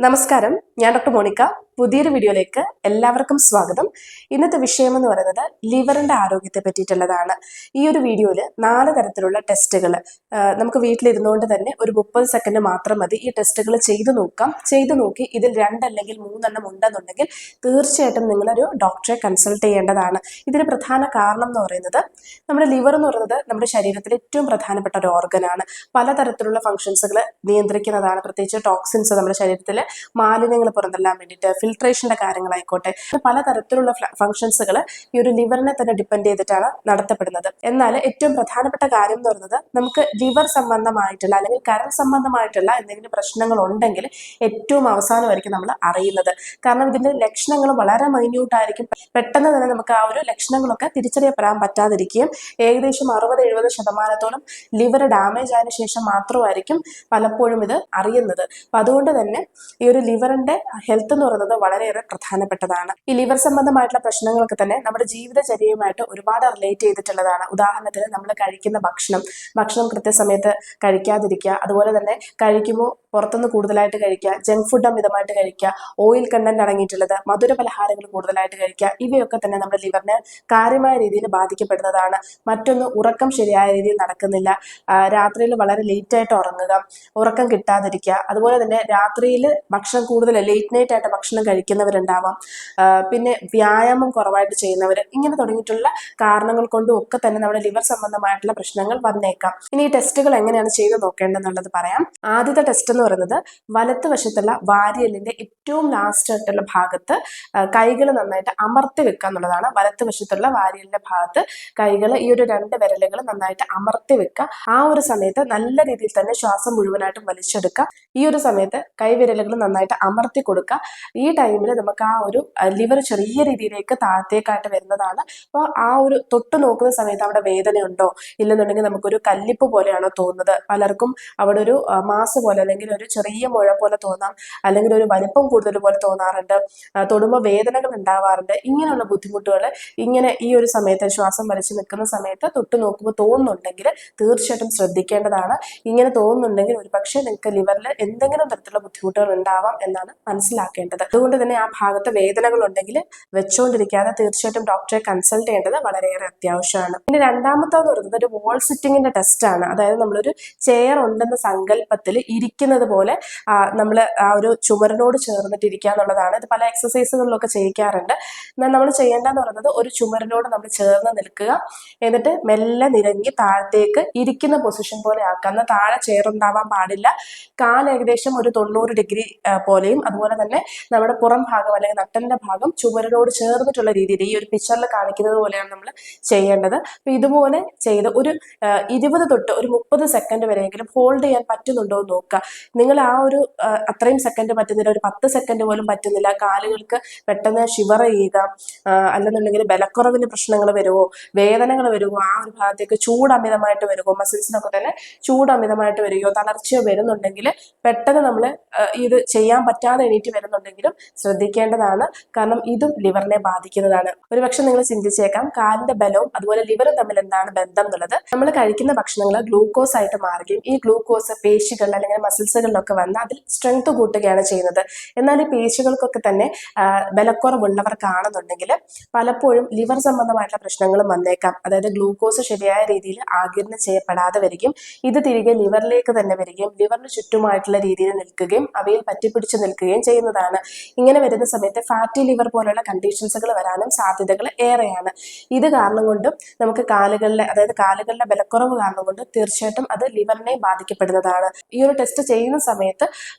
നമസ്കാരം, ഞാൻ doctor Monica. പുതിയൊരു വീഡിയോയിലേക്ക് എല്ലാവർക്കും സ്വാഗതം. ഇന്നത്തെ വിഷയം എന്ന് പറയുന്നത് ലിവറിന്റെ ആരോഗ്യത്തെ പറ്റിയിട്ടുള്ളതാണ്. ഈ ഒരു വീഡിയോയിൽ 4 തരത്തിലുള്ള ടെസ്റ്റുകൾ നമുക്ക് വീട്ടിലിരുന്നുകൊണ്ട് തന്നെ ഒരു 30 സെക്കൻഡ് മാത്രം മതി ഈ ടെസ്റ്റുകൾ ചെയ്തു നോക്കാം. ചെയ്തു നോക്കി ഇതിൽ 2 അല്ലെങ്കിൽ 3 ഉണ്ടെന്നുണ്ടെങ്കിൽ തീർച്ചയായിട്ടും നിങ്ങളൊരു ഡോക്ടറെ കൺസൾട്ട് ചെയ്യേണ്ടതാണ്. ഇതിന് പ്രധാന കാരണം എന്ന് പറയുന്നത് നമ്മുടെ ലിവർ എന്ന് പറയുന്നത് നമ്മുടെ ശരീരത്തിലെ ഏറ്റവും പ്രധാനപ്പെട്ട ഒരു ഓർഗനാണ്. പലതരത്തിലുള്ള ഫംഗ്ഷൻസുകൾ നിയന്ത്രിക്കുന്നതാണ്. പ്രത്യേകിച്ച് ടോക്സിൻസ് നമ്മുടെ ശരീരത്തിൽ മാലിന്യങ്ങൾ പുറന്തള്ളാൻ വേണ്ടിയിട്ട്, ഫിൽട്രേഷന്റെ കാര്യങ്ങളായിക്കോട്ടെ, പലതരത്തിലുള്ള ഫംഗ്ഷൻസുകൾ ഈ ഒരു ലിവറിനെ തന്നെ ഡിപ്പെൻഡ് ചെയ്തിട്ടാണ് നടത്തപ്പെടുന്നത്. എന്നാൽ ഏറ്റവും പ്രധാനപ്പെട്ട കാര്യം എന്ന് പറയുന്നത് നമുക്ക് ലിവർ സംബന്ധമായിട്ടുള്ള അല്ലെങ്കിൽ കരൾ സംബന്ധമായിട്ടുള്ള എന്തെങ്കിലും പ്രശ്നങ്ങൾ ഉണ്ടെങ്കിൽ ഏറ്റവും അവസാനമായിരിക്കും നമ്മൾ അറിയുന്നത്. കാരണം ഇതിന്റെ ലക്ഷണങ്ങൾ വളരെ മൈന്യൂട്ടായിരിക്കും. പെട്ടെന്ന് തന്നെ നമുക്ക് ആ ഒരു ലക്ഷണങ്ങളൊക്കെ തിരിച്ചറിയപ്പെടാൻ പറ്റാതിരിക്കുകയും ഏകദേശം 60-70% ലിവർ ഡാമേജ് ആയതിനു ശേഷം മാത്രമായിരിക്കും പലപ്പോഴും ഇത് അറിയുന്നത്. അപ്പൊ അതുകൊണ്ട് തന്നെ ഈ ഒരു ലിവറിന്റെ ഹെൽത്ത് എന്ന് പറയുന്നത് വളരെയേറെ പ്രധാനപ്പെട്ടതാണ്. ഈ ലിവർ സംബന്ധമായിട്ടുള്ള പ്രശ്നങ്ങളൊക്കെ തന്നെ നമ്മുടെ ജീവിതചര്യയുമായിട്ട് ഒരുപാട് റിലേറ്റ് ചെയ്തിട്ടുള്ളതാണ്. ഉദാഹരണത്തിന് നമ്മൾ കഴിക്കുന്ന ഭക്ഷണം കൃത്യസമയത്ത് കഴിക്കാതിരിക്കുക, അതുപോലെ തന്നെ കഴിക്കുമ്പോൾ പുറത്തുനിന്ന് കൂടുതലായിട്ട് കഴിക്കുക, ജങ്ക് ഫുഡ് അമിതമായിട്ട് കഴിക്കുക, ഓയിൽ കണ്ടന്റ് അടങ്ങിയിട്ടുള്ളത്, മധുര പലഹാരങ്ങൾ കൂടുതലായിട്ട് കഴിക്കുക, ഇവയൊക്കെ തന്നെ നമ്മുടെ ലിവറിനെ കാര്യമായ രീതിയിൽ ബാധിക്കപ്പെടുന്നതാണ്. മറ്റൊന്ന്, ഉറക്കം ശരിയായ രീതിയിൽ നടക്കുന്നില്ല, രാത്രിയിൽ വളരെ ലേറ്റ് ആയിട്ട് ഉറങ്ങുക, ഉറക്കം കിട്ടാതിരിക്കുക, അതുപോലെ തന്നെ രാത്രിയിൽ ഭക്ഷണം കൂടുതൽ ലേറ്റ് നൈറ്റ് ആയിട്ട് ഭക്ഷണം കഴിക്കുന്നവരുണ്ടാവാം, പിന്നെ വ്യായാമം കുറവായിട്ട് ചെയ്യുന്നവർ, ഇങ്ങനെ തുടങ്ങിയിട്ടുള്ള കാരണങ്ങൾ കൊണ്ടും ഒക്കെ തന്നെ നമ്മുടെ ലിവർ സംബന്ധമായിട്ടുള്ള പ്രശ്നങ്ങൾ വന്നേക്കാം. ഇനി ഈ ടെസ്റ്റുകൾ എങ്ങനെയാണ് ചെയ്ത് നോക്കേണ്ടതെന്നുള്ളത് പറയാം. ആദ്യത്തെ ടെസ്റ്റ് എന്ന് പറയുന്നത് വലത്ത് വശത്തുള്ള വാരിയലിന്റെ ഏറ്റവും ലാസ്റ്റ് ആയിട്ടുള്ള ഭാഗത്ത് കൈകൾ നന്നായിട്ട് അമർത്തി വെക്കുക എന്നുള്ളതാണ്. വലത്ത് വശത്തുള്ള വാരിയലിന്റെ ഭാഗത്ത് കൈകൾ, ഈ ഒരു 2 വിരലുകൾ നന്നായിട്ട് അമർത്തി വെക്കുക. ആ ഒരു സമയത്ത് നല്ല രീതിയിൽ തന്നെ ശ്വാസം മുഴുവനായിട്ടും വലിച്ചെടുക്കുക. ഈ ഒരു സമയത്ത് കൈവിരലുകൾ നന്നായിട്ട് അമർത്തി കൊടുക്കുക. ഈ ടൈമിൽ നമുക്ക് ആ ഒരു ലിവർ ചെറിയ രീതിയിലേക്ക് താഴത്തേക്കായിട്ട് വരുന്നതാണ്. അപ്പോൾ ആ ഒരു തൊട്ട് നോക്കുന്ന സമയത്ത് അവിടെ വേദനയുണ്ടോ ഇല്ലെന്നുണ്ടെങ്കിൽ നമുക്കൊരു കല്ലിപ്പ് പോലെയാണോ തോന്നുന്നത്, പലർക്കും അവിടെ ഒരു മാസ് പോലെ അല്ലെങ്കിൽ ഒരു ചെറിയ മുഴ പോലെ തോന്നാം, അല്ലെങ്കിൽ ഒരു വലിപ്പം കൂടുതൽ പോലെ തോന്നാറുണ്ട്, തൊടുമ്പോൾ വേദനകൾ ഉണ്ടാവാറുണ്ട്. ഇങ്ങനെയുള്ള ബുദ്ധിമുട്ടുകൾ ഇങ്ങനെ ഈ ഒരു സമയത്ത് ശ്വാസം വലിച്ചു നിൽക്കുന്ന സമയത്ത് തൊട്ട് നോക്കുമ്പോൾ തോന്നുന്നുണ്ടെങ്കിൽ തീർച്ചയായിട്ടും ശ്രദ്ധിക്കേണ്ടതാണ്. ഇങ്ങനെ തോന്നുന്നുണ്ടെങ്കിൽ ഒരു പക്ഷേ നിങ്ങൾക്ക് ലിവറിൽ എന്തെങ്കിലും തരത്തിലുള്ള ബുദ്ധിമുട്ടുകൾ ഉണ്ടാവാം എന്നാണ് മനസ്സിലാക്കേണ്ടത്. അതുകൊണ്ട് തന്നെ ആ ഭാഗത്ത് വേദനകൾ ഉണ്ടെങ്കിൽ വെച്ചുകൊണ്ടിരിക്കാതെ തീർച്ചയായിട്ടും ഡോക്ടറെ കൺസൾട്ട് ചെയ്യേണ്ടത് വളരെയേറെ അത്യാവശ്യമാണ്. ഇനി രണ്ടാമത്തെന്ന് പറയുന്നത് ഒരു വോൾ സിറ്റിങ്ങിന്റെ ടെസ്റ്റ് ആണ്. അതായത് നമ്മളൊരു ചെയർ ഉണ്ടെന്ന സങ്കല്പത്തിൽ ഇരിക്കുന്നത് പോലെ നമ്മൾ ആ ഒരു ചുമരിനോട് ചേർന്നിട്ട് ഇരിക്കുക എന്നുള്ളതാണ്. ഇത് പല എക്സസൈസുകളിലൊക്കെ ചെയ്യിക്കാറുണ്ട്. എന്നാൽ നമ്മൾ ചെയ്യേണ്ടതെന്ന് പറയുന്നത് ഒരു ചുമരിനോട് നമ്മൾ ചേർന്ന് നിൽക്കുക, എന്നിട്ട് മെല്ലെ നിരങ്ങി താഴത്തേക്ക് ഇരിക്കുന്ന പൊസിഷൻ പോലെ ആക്കുക. എന്നാൽ താഴെ ചെയർ ഉണ്ടാവാൻ പാടില്ല. കാൽ ഏകദേശം ഒരു 90 ഡിഗ്രി പോലെയും, അതുപോലെ തന്നെ നമ്മുടെ പുറം ഭാഗം അല്ലെങ്കിൽ നട്ടലിന്റെ ഭാഗം ചുമരിനോട് ചേർന്നിട്ടുള്ള രീതിയിൽ ഈ ഒരു പിക്ചറിൽ കാണിക്കുന്നത് പോലെയാണ് നമ്മൾ ചെയ്യേണ്ടത്. അപ്പൊ ഇതുപോലെ ചെയ്ത് ഒരു 20 തൊട്ട് ഒരു 30 സെക്കൻഡ് വരെയെങ്കിലും ഹോൾഡ് ചെയ്യാൻ പറ്റുന്നുണ്ടോ എന്ന് നോക്കുക. നിങ്ങൾ ആ ഒരു അത്രയും സെക്കൻഡ് പറ്റുന്നില്ല, ഒരു 10 സെക്കൻഡ് പോലും പറ്റുന്നില്ല, കാലുകൾക്ക് പെട്ടെന്ന് ഷിവർ ചെയ്യുക, അല്ലെന്നുണ്ടെങ്കിൽ ബലക്കുറവിന് പ്രശ്നങ്ങൾ വരുമോ, വേദനകൾ വരുമോ, ആ ഒരു ഭാഗത്തേക്ക് ചൂട് അമിതമായിട്ട് വരുമോ, മസിൽസിനൊക്കെ തന്നെ ചൂട് അമിതമായിട്ട് വരികയോ തളർച്ചയോ വരുന്നുണ്ടെങ്കിൽ പെട്ടെന്ന് നമ്മൾ ഇത് ചെയ്യാൻ പറ്റാതെ എണീറ്റ് വരുന്നുണ്ടെങ്കിലും ശ്രദ്ധിക്കേണ്ടതാണ്. കാരണം ഇതും ലിവറിനെ ബാധിക്കുന്നതാണ്. ഒരുപക്ഷെ നിങ്ങൾ ചിന്തിച്ചേക്കാം, കാലിന്റെ ബലവും അതുപോലെ ലിവറും തമ്മിൽ എന്താണ് ബന്ധം എന്നുള്ളത്. നമ്മൾ കഴിക്കുന്ന ഭക്ഷണങ്ങൾ ഗ്ലൂക്കോസ് ആയിട്ട് മാറുകയും ഈ ഗ്ലൂക്കോസ് പേശികളിൽ അല്ലെങ്കിൽ മസിൽസുകളിലൊക്കെ വന്ന് അതിൽ സ്ട്രെങ്ത് കൂട്ടുകയാണ് ചെയ്യുന്നത്. എന്നാൽ ഈ പേശികൾക്കൊക്കെ തന്നെ ബലക്കുറവുള്ളവർക്കാണെന്നുണ്ടെങ്കിൽ പലപ്പോഴും ലിവർ സംബന്ധമായിട്ടുള്ള പ്രശ്നങ്ങളും വന്നേക്കാം. അതായത് ഗ്ലൂക്കോസ് ശരിയായ രീതിയിൽ ആഗിരണം ചെയ്യപ്പെടാതെ വരികയും ഇത് തിരികെ ലിവറിലേക്ക് തന്നെ വരികയും ലിവറിന് ചുറ്റുമായിട്ടുള്ള രീതിയിൽ നിൽക്കുകയും അവയിൽ പറ്റിപ്പിടിച്ച് നിൽക്കുകയും ചെയ്യുന്നതാണ്. ഇങ്ങനെ വരുന്ന സമയത്ത് ഫാറ്റി ലിവർ പോലുള്ള കണ്ടീഷൻസുകൾ വരാനും സാധ്യതകൾ ഏറെയാണ്. ഇത് കാരണം കൊണ്ടും നമുക്ക് കാലുകളിലെ ബലക്കുറവ് കാരണം കൊണ്ട് തീർച്ചയായിട്ടും അത് ലിവറിനെ ബാധിക്കപ്പെടുന്നതാണ്. ഈ ഒരു ടെസ്റ്റ് ചെയ്യുന്ന സമയത്ത്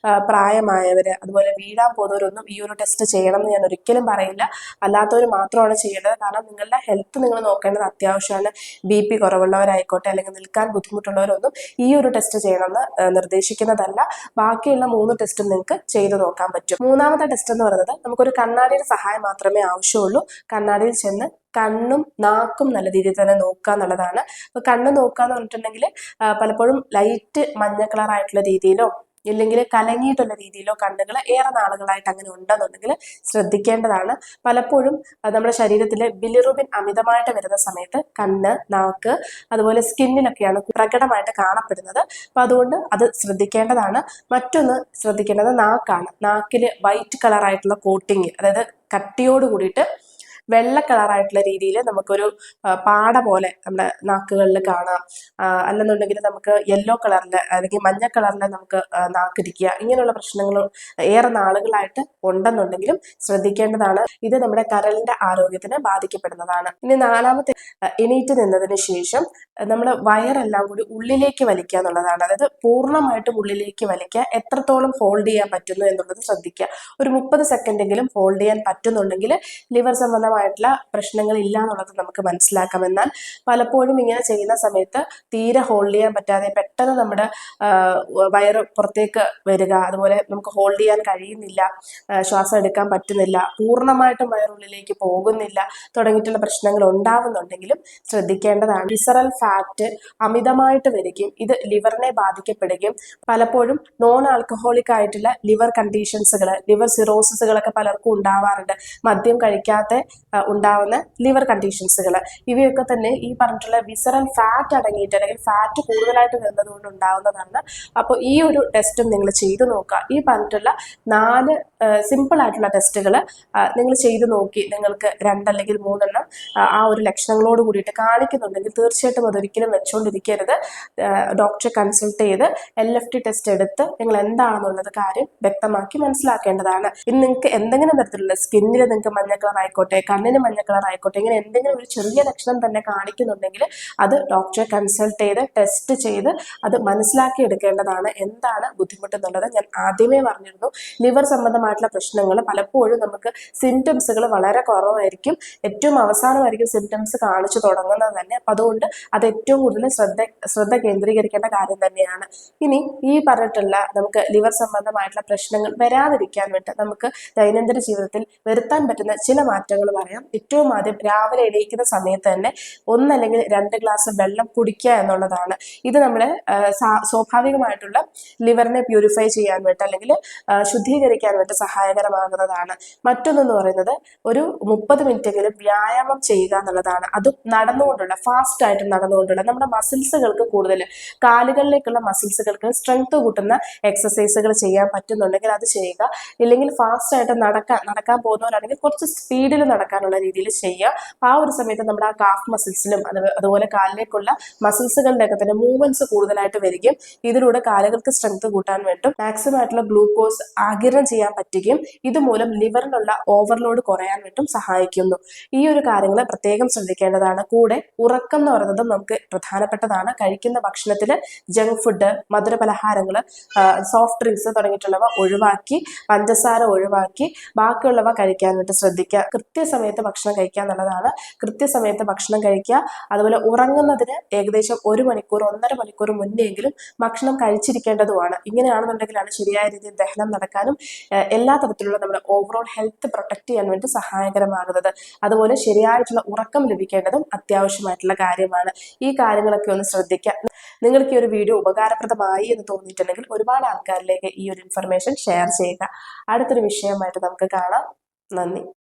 പ്രായമായവര് അതുപോലെ വീഴാൻ പോകുന്നവരൊന്നും ഈ ഒരു ടെസ്റ്റ് ചെയ്യണം എന്ന് ഞാൻ ഒരിക്കലും പറയില്ല. അല്ലാത്തവർ മാത്രമാണ് ചെയ്യേണ്ടത്. കാരണം നിങ്ങളുടെ ഹെൽത്ത് നിങ്ങൾ നോക്കേണ്ടത് അത്യാവശ്യമാണ്. BP കുറവുള്ളവരായിക്കോട്ടെ അല്ലെങ്കിൽ നിൽക്കാൻ ബുദ്ധിമുട്ടുള്ളവരൊന്നും ഈ ഒരു ടെസ്റ്റ് ചെയ്യണമെന്ന് നിർദ്ദേശിക്കുന്നതല്ല. ബാക്കിയുള്ള 3 ടെസ്റ്റും നിങ്ങൾക്ക് ചെയ്തു നോക്കാൻ പറ്റും. മൂന്നാമത്തെ ടെസ്റ്റ് എന്ന് പറയുന്നത് നമുക്കൊരു കണ്ണാടിയുടെ സഹായം മാത്രമേ ആവശ്യമുള്ളൂ. കണ്ണാടിയിൽ ചെന്ന് കണ്ണും നാക്കും നല്ല രീതിയിൽ തന്നെ നോക്കുക എന്നുള്ളതാണ്. അപ്പൊ കണ്ണ് നോക്കുക എന്ന് പറഞ്ഞിട്ടുണ്ടെങ്കിൽ പലപ്പോഴും ലൈറ്റ് മഞ്ഞ കളർ ആയിട്ടുള്ള രീതിയിലോ ഇല്ലെങ്കിൽ കലങ്ങിയിട്ടുള്ള രീതിയിലോ കണ്ണുകൾ ഏറെ നാളുകളായിട്ട് അങ്ങനെ ഉണ്ടെന്നുണ്ടെങ്കിൽ ശ്രദ്ധിക്കേണ്ടതാണ്. പലപ്പോഴും നമ്മുടെ ശരീരത്തിലെ ബിലിറുബിൻ അമിതമായിട്ട് വരുന്ന സമയത്ത് കണ്ണ്, നാക്ക്, അതുപോലെ സ്കിന്നിലൊക്കെയാണ് പ്രകടമായിട്ട് കാണപ്പെടുന്നത്. അപ്പൊ അതുകൊണ്ട് അത് ശ്രദ്ധിക്കേണ്ടതാണ്. മറ്റൊന്ന് ശ്രദ്ധിക്കേണ്ടത് നാക്കാണ്. നാക്കില് വൈറ്റ് കളറായിട്ടുള്ള കോട്ടിങ്, അതായത് കട്ടിയോട് കൂടിയിട്ട് വെള്ള കളറായിട്ടുള്ള രീതിയിൽ നമുക്കൊരു പാട പോലെ നമ്മുടെ നാക്കുകളിൽ കാണാം. അല്ലെന്നുണ്ടെങ്കിൽ നമുക്ക് യെല്ലോ കളറിൽ അല്ലെങ്കിൽ മഞ്ഞ കളറിൽ നമുക്ക് നാക്കിരിക്കുക, ഇങ്ങനെയുള്ള പ്രശ്നങ്ങൾ ഏറെ നാളുകളായിട്ട് ഉണ്ടെന്നുണ്ടെങ്കിലും ശ്രദ്ധിക്കേണ്ടതാണ്. ഇത് നമ്മുടെ കരളിന്റെ ആരോഗ്യത്തിന് ബാധിക്കപ്പെടുന്നതാണ്. ഇനി നാലാമത്തെ, എണീറ്റ് നിന്നതിന് ശേഷം നമ്മൾ വയറെല്ലാം കൂടി ഉള്ളിലേക്ക് വലിക്കുക എന്നുള്ളതാണ്. അതായത് പൂർണ്ണമായിട്ടും ഉള്ളിലേക്ക് വലിക്കുക. എത്രത്തോളം ഹോൾഡ് ചെയ്യാൻ പറ്റുന്നു എന്നുള്ളത് ശ്രദ്ധിക്കുക. ഒരു 30 സെക്കൻഡെങ്കിലും ഹോൾഡ് ചെയ്യാൻ പറ്റുന്നുണ്ടെങ്കിൽ ലിവർ സംബന്ധമായിട്ടുള്ള പ്രശ്നങ്ങൾ ഇല്ല എന്നുള്ളത് നമുക്ക് മനസ്സിലാക്കാം. എന്നാൽ പലപ്പോഴും ഇങ്ങനെ ചെയ്യുന്ന സമയത്ത് തീരെ ഹോൾഡ് ചെയ്യാൻ പറ്റാതെ പെട്ടെന്ന് നമ്മുടെ വയറ് പുറത്തേക്ക് വരിക, അതുപോലെ നമുക്ക് ഹോൾഡ് ചെയ്യാൻ കഴിയുന്നില്ല, ശ്വാസം എടുക്കാൻ പറ്റുന്നില്ല, പൂർണ്ണമായിട്ടും വയറുള്ളിലേക്ക് പോകുന്നില്ല തുടങ്ങിയിട്ടുള്ള പ്രശ്നങ്ങൾ ഉണ്ടാവുന്നുണ്ടെങ്കിലും ശ്രദ്ധിക്കേണ്ടതാണ്. വിസറൽ ഫാറ്റ് അമിതമായിട്ട് വരികയും ഇത് ലിവറിനെ ബാധിക്കപ്പെടുകയും പലപ്പോഴും നോൺ ആൽക്കഹോളിക് ആയിട്ടുള്ള ലിവർ കണ്ടീഷൻസുകൾ, ലിവർ സിറോസിസുകളൊക്കെ പലർക്കും ഉണ്ടാവാറുണ്ട്. മദ്യം കഴിക്കാത്ത ഉണ്ടാവുന്ന ലിവർ കണ്ടീഷൻസുകൾ, ഇവയൊക്കെ തന്നെ ഈ പറഞ്ഞിട്ടുള്ള വിസറൽ ഫാറ്റ് അടങ്ങിയിട്ട് അല്ലെങ്കിൽ ഫാറ്റ് കൂടുതലായിട്ട് വരുന്നത് കൊണ്ട് ഉണ്ടാവുന്നതാണ്. അപ്പോൾ ഈ ഒരു ടെസ്റ്റും നിങ്ങൾ ചെയ്തു നോക്കുക. ഈ പറഞ്ഞിട്ടുള്ള 4 സിമ്പിൾ ആയിട്ടുള്ള ടെസ്റ്റുകൾ നിങ്ങൾ ചെയ്തു നോക്കി നിങ്ങൾക്ക് 2 അല്ലെങ്കിൽ 3 ആ ഒരു ലക്ഷണങ്ങളോട് കൂടിയിട്ട് കാണിക്കുന്നുണ്ടെങ്കിൽ തീർച്ചയായിട്ടും അതൊരിക്കലും വെച്ചുകൊണ്ടിരിക്കരുത്. ഡോക്ടറെ കൺസൾട്ട് ചെയ്ത് LFT ടെസ്റ്റ് എടുത്ത് നിങ്ങൾ എന്താണെന്നുള്ളത് കാര്യം വ്യക്തമാക്കി മനസ്സിലാക്കേണ്ടതാണ്. ഇനി നിങ്ങൾക്ക് എന്തെങ്കിലും തരത്തിലുള്ള സ്കിന്നിൽ നിങ്ങൾക്ക് മഞ്ഞ കളർ ആയിക്കോട്ടെ, കണ്ണിന് മഞ്ഞ കളർ ആയിക്കോട്ടെ, ഇങ്ങനെ എന്തെങ്കിലും ഒരു ചെറിയ ലക്ഷണം തന്നെ കാണിക്കുന്നുണ്ടെങ്കിൽ അത് ഡോക്ടറെ കൺസൾട്ട് ചെയ്ത് ടെസ്റ്റ് ചെയ്ത് അത് മനസ്സിലാക്കി എടുക്കേണ്ടതാണ്. എന്താണ് ബുദ്ധിമുട്ടെന്നുള്ളത് ഞാൻ ആദ്യമേ പറഞ്ഞിരുന്നു. ലിവർ സംബന്ധമായിട്ടുള്ള പ്രശ്നങ്ങൾ പലപ്പോഴും നമുക്ക് സിംറ്റംസുകൾ വളരെ കുറവായിരിക്കും, ഏറ്റവും അവസാനമായിരിക്കും സിംറ്റംസ് കാണിച്ചു തുടങ്ങുന്നത് തന്നെ. അപ്പം അതുകൊണ്ട് അത് ഏറ്റവും കൂടുതൽ ശ്രദ്ധ കേന്ദ്രീകരിക്കേണ്ട കാര്യം തന്നെയാണ്. ഇനി ഈ പറഞ്ഞിട്ടുള്ള നമുക്ക് ലിവർ സംബന്ധമായിട്ടുള്ള പ്രശ്നങ്ങൾ വരാതിരിക്കാൻ വേണ്ടി നമുക്ക് ദൈനംദിന ജീവിതത്തിൽ വരുത്താൻ പറ്റുന്ന ചില മാറ്റങ്ങൾ പറയാം. ഏറ്റവും ആദ്യം രാവിലെ എണീക്കുന്ന സമയത്ത് തന്നെ 1 അല്ലെങ്കിൽ 2 ഗ്ലാസ് വെള്ളം കുടിക്കുക എന്നുള്ളതാണ്. ഇത് നമ്മളെ സ്വാഭാവികമായിട്ടുള്ള ലിവറിനെ പ്യൂരിഫൈ ചെയ്യാൻ വേണ്ടി അല്ലെങ്കിൽ ശുദ്ധീകരിക്കാൻ വേണ്ടി സഹായകരമാകുന്നതാണ്. മറ്റൊന്നെന്ന് പറയുന്നത് ഒരു 30 മിനിറ്റെങ്കിലും വ്യായാമം ചെയ്യുക എന്നുള്ളതാണ്. അതും നടന്നുകൊണ്ടുള്ള, ഫാസ്റ്റ് ആയിട്ട് നടന്നുകൊണ്ടുള്ള, നമ്മുടെ മസിൽസുകൾക്ക് കൂടുതൽ, കാലുകളിലേക്കുള്ള മസിൽസുകൾക്ക് സ്ട്രെങ്ത് കൂട്ടുന്ന എക്സസൈസുകൾ ചെയ്യാൻ പറ്റുന്നുണ്ടെങ്കിൽ അത് ചെയ്യുക. ഇല്ലെങ്കിൽ ഫാസ്റ്റ് ആയിട്ട് നടക്കാൻ പോകുന്നവരാണെങ്കിൽ കുറച്ച് സ്പീഡിൽ നടക്കാനുള്ള രീതിയിൽ ചെയ്യുക. ആ ഒരു സമയത്ത് നമ്മുടെ ആ കാഫ് മസിൽസിലും അതുപോലെ കാലിലേക്കുള്ള മസിൽസുകളുടെ ഒക്കെ തന്നെ മൂവ്മെന്റ്സ് കൂടുതലായിട്ട് വരികയും ഇതിലൂടെ കാലുകൾക്ക് സ്ട്രെങ്ത് കൂട്ടാൻ വേണ്ടും മാക്സിമം ആയിട്ടുള്ള ഗ്ലൂക്കോസ് ആഗിരണം ചെയ്യാൻ പറ്റുകയും ഇതുമൂലം ലിവറിനുള്ള ഓവർലോഡ് കുറയാൻ വേണ്ടും സഹായിക്കുന്നു. ഈ ഒരു കാര്യങ്ങൾ പ്രത്യേകം ശ്രദ്ധിക്കേണ്ടതാണ്. കൂടെ ഉറക്കം എന്ന് പറയുന്നത് നമുക്ക് പ്രധാനപ്പെട്ടതാണ്. കഴിക്കുന്ന ഭക്ഷണത്തിൽ ജങ്ക് ഫുഡ്, മധുര പലഹാരങ്ങൾ, സോഫ്റ്റ് ഡ്രിങ്ക്സ് തുടങ്ങിയിട്ടുള്ളവ ഒഴിവാക്കി, പഞ്ചസാര ഒഴിവാക്കി ബാക്കിയുള്ളവ കഴിക്കാൻ വേണ്ടി ശ്രദ്ധിക്കുക. കൃത്യസമയത്ത് ഭക്ഷണം കഴിക്കുക എന്നുള്ളതാണ്. കൃത്യസമയത്ത് ഭക്ഷണം കഴിക്കുക. അതുപോലെ ഉറങ്ങുന്നതിന് ഏകദേശം 1 മണിക്കൂർ 1.5 മണിക്കൂർ മുന്നെങ്കിലും ഭക്ഷണം കഴിച്ചിരിക്കേണ്ടതുമാണ്. ഇങ്ങനെയാണെന്നുണ്ടെങ്കിലാണ് ശരിയായ രീതിയിൽ ദഹനം നടക്കാനും എല്ലാ തരത്തിലുള്ള നമ്മുടെ ഓവറോൾ ഹെൽത്ത് പ്രൊട്ടക്ട് ചെയ്യാൻ വേണ്ടി സഹായകരമാകുന്നത്. അതുപോലെ ശരിയായിട്ടുള്ള ഉറക്കം ലഭിക്കേണ്ടതും അത്യാവശ്യമായിട്ടുള്ള കാര്യമാണ്. ഈ കാര്യങ്ങളൊക്കെ ഒന്ന് ശ്രദ്ധിക്കുക. നിങ്ങൾക്ക് ഈ ഒരു വീഡിയോ ഉപകാരപ്രദമായി എന്ന് തോന്നിയിട്ടുണ്ടെങ്കിൽ ഒരുപാട് ആൾക്കാരിലേക്ക് ഈ ഒരു ഇൻഫർമേഷൻ ഷെയർ ചെയ്യുക. അടുത്തൊരു വിഷയമായിട്ട് നമുക്ക് കാണാം. നന്ദി.